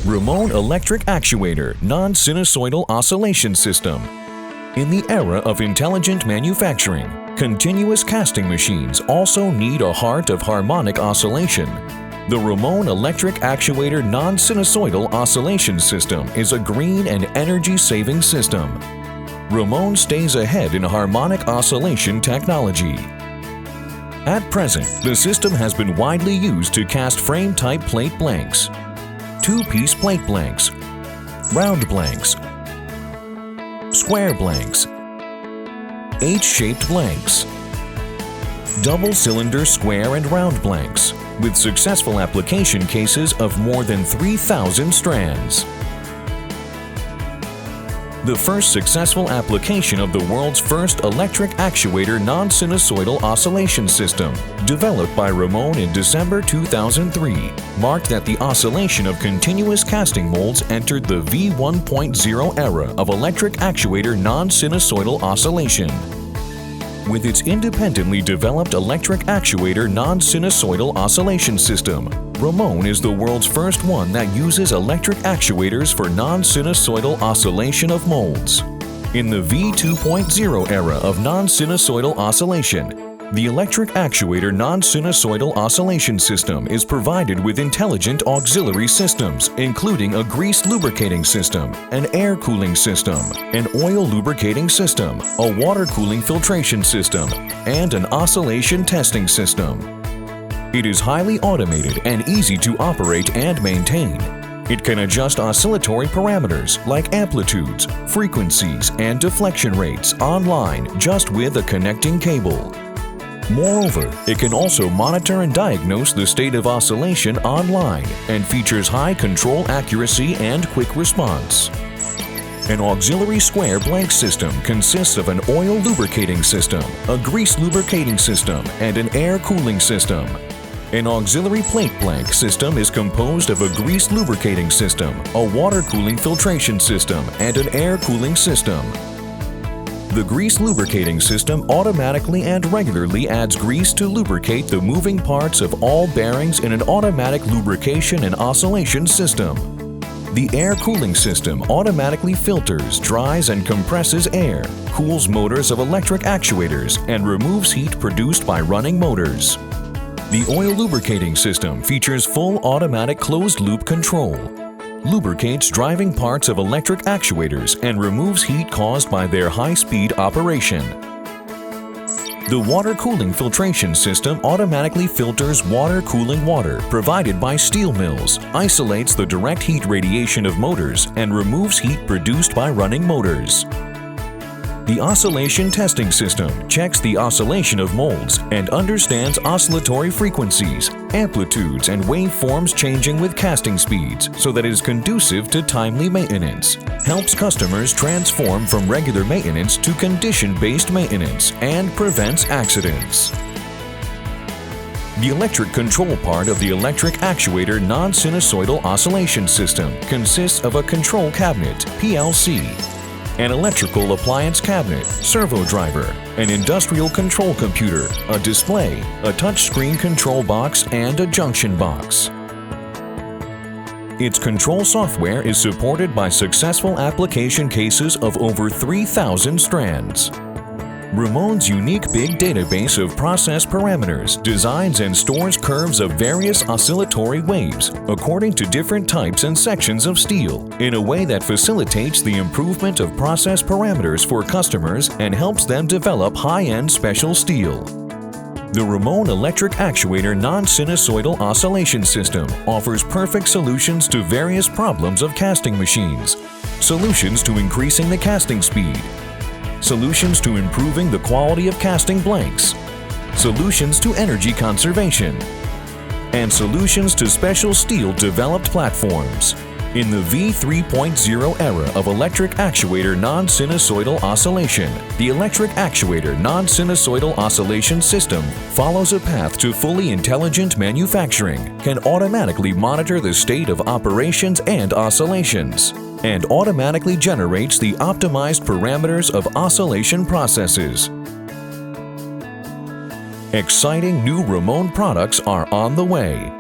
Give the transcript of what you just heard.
Ramon Electric Actuator Non-sinusoidal Oscillation System. In the era of intelligent manufacturing, continuous casting machines also need a heart of harmonic oscillation. The Ramon Electric Actuator Non-sinusoidal Oscillation System is a green and energy-saving system. Ramon stays ahead in harmonic oscillation technology. At present, the system has been widely used to cast frame-type plate blanks, two-piece plate blanks, round blanks, square blanks, H-shaped blanks, double-cylinder square and round blanks, with successful application cases of more than 3,000 strands. The first successful application of the world's first electric actuator non-sinusoidal oscillation system, developed by Ramon in December 2003, marked that the oscillation of continuous casting molds entered the V1.0 era of electric actuator non-sinusoidal oscillation. With its independently developed electric actuator non-sinusoidal oscillation system, Ramon is the world's first one that uses electric actuators for non-sinusoidal oscillation of molds. In the V2.0 era of non-sinusoidal oscillation, the electric actuator non-sinusoidal oscillation system is provided with intelligent auxiliary systems, including a grease lubricating system, an air cooling system, an oil lubricating system, a water cooling filtration system, and an oscillation testing system. It is highly automated and easy to operate and maintain. It can adjust oscillatory parameters like amplitudes, frequencies, and deflection rates online just with a connecting cable. Moreover, it can also monitor and diagnose the state of oscillation online and features high control accuracy and quick response. An auxiliary square blank system consists of an oil lubricating system, a grease lubricating system, and an air cooling system. An auxiliary plate blank system is composed of a grease lubricating system, a water cooling filtration system, and an air cooling system. The grease lubricating system automatically and regularly adds grease to lubricate the moving parts of all bearings in an automatic lubrication and oscillation system. The air cooling system automatically filters, dries, and compresses air, cools motors of electric actuators, and removes heat produced by running motors. The oil lubricating system features full automatic closed-loop control, lubricates driving parts of electric actuators, and removes heat caused by their high-speed operation. The water cooling filtration system automatically filters water cooling water provided by steel mills, isolates the direct heat radiation of motors, and removes heat produced by running motors. The oscillation testing system checks the oscillation of molds and understands oscillatory frequencies, amplitudes, and waveforms changing with casting speeds so that it is conducive to timely maintenance, helps customers transform from regular maintenance to condition-based maintenance, and prevents accidents. The electric control part of the electric actuator non-sinusoidal oscillation system consists of a control cabinet, PLC, an electrical appliance cabinet, servo driver, an industrial control computer, a display, a touchscreen control box, and a junction box. Its control software is supported by successful application cases of over 3,000 strands. Ramon's unique big database of process parameters designs and stores curves of various oscillatory waves according to different types and sections of steel in a way that facilitates the improvement of process parameters for customers and helps them develop high-end special steel. The Ramon Electric Actuator Non-sinusoidal Oscillation System offers perfect solutions to various problems of casting machines, solutions to increasing the casting speed, solutions to improving the quality of casting blanks, solutions to energy conservation, and solutions to special steel developed platforms. In the V3.0 era of electric actuator non-sinusoidal oscillation, the electric actuator non-sinusoidal oscillation system follows a path to fully intelligent manufacturing, can automatically monitor the state of operations and oscillations, and automatically generates the optimized parameters of oscillation processes. Exciting new Ramon products are on the way.